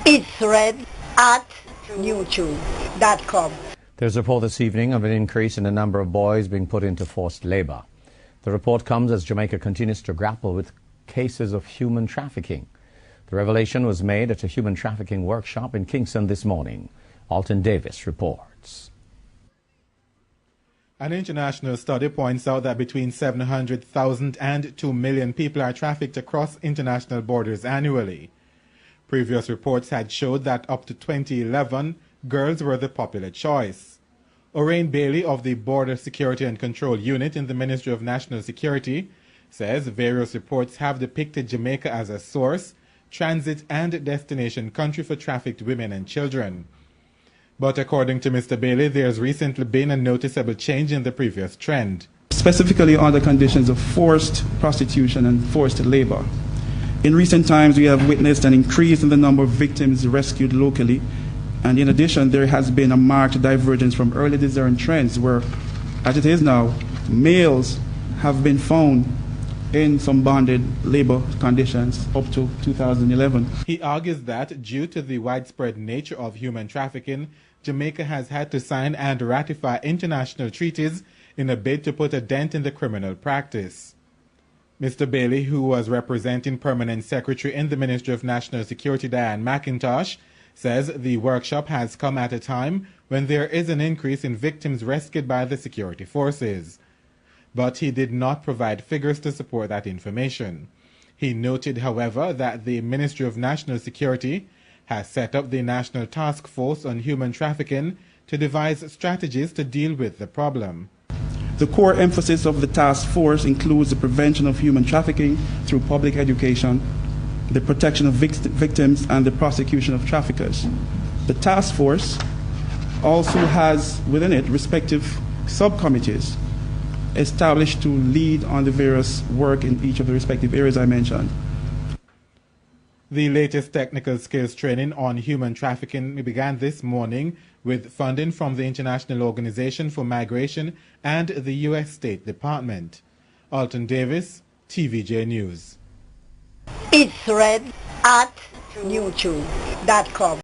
It's read at youtube.com. There's a report this evening of an increase in the number of boys being put into forced labor. The report comes as Jamaica continues to grapple with cases of human trafficking. The revelation was made at a human trafficking workshop in Kingston this morning. Alton Davis reports. An international study points out that between 700,000 and 2 million people are trafficked across international borders annually. Previous reports had showed that up to 2011, girls were the popular choice. Orain Bailey of the Border Security and Control Unit in the Ministry of National Security says various reports have depicted Jamaica as a source, transit and destination country for trafficked women and children. But according to Mr. Bailey, there's recently been a noticeable change in the previous trend. Specifically on the conditions of forced prostitution and forced labor. In recent times, we have witnessed an increase in the number of victims rescued locally, and in addition, there has been a marked divergence from early discerned trends where, as it is now, males have been found in some bonded labor conditions up to 2011. He argues that due to the widespread nature of human trafficking, Jamaica has had to sign and ratify international treaties in a bid to put a dent in the criminal practice. Mr. Bailey, who was representing Permanent Secretary in the Ministry of National Security Diane McIntosh, says the workshop has come at a time when there is an increase in victims rescued by the security forces. But he did not provide figures to support that information. He noted, however, that the Ministry of National Security has set up the National Task Force on Human Trafficking to devise strategies to deal with the problem. The core emphasis of the task force includes the prevention of human trafficking through public education, the protection of victims, and the prosecution of traffickers. The task force also has within it respective subcommittees established to lead on the various work in each of the respective areas I mentioned. The latest technical skills training on human trafficking began this morning with funding from the International Organization for Migration and the U.S. State Department. Alton Davis, TVJ News. It's read at youtube.com.